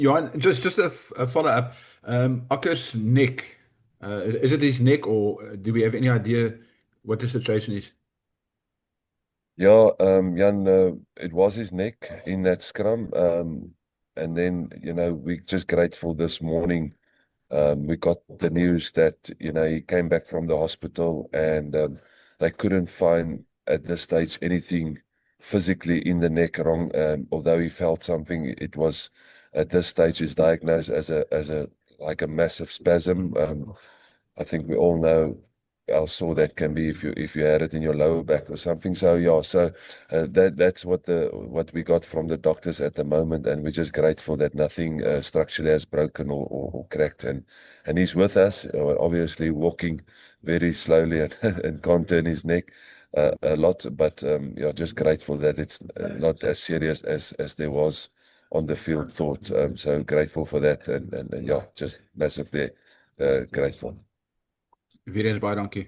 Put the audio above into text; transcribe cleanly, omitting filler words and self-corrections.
Johan, just a follow-up. Akker's neck, is it his neck, or do we have any idea what the situation is? Yeah, Jan, it was his neck in that scrum. And then, we're just grateful this morning. We got the news that, he came back from the hospital and they couldn't find at this stage anything physically in the neck wrong. Although he felt something, it was at this stage is diagnosed as a like a massive spasm. I think we all know how sore that can be if you had it in your lower back or something. So yeah, that's what we got from the doctors at the moment, and we're just grateful that nothing structurally has broken or cracked, and he's with us, obviously walking very slowly and can't turn his neck a lot, but yeah, just grateful that it's not as serious as there was on the field thought. So grateful for that, and yeah, just massively grateful. Weer eens baie dankie.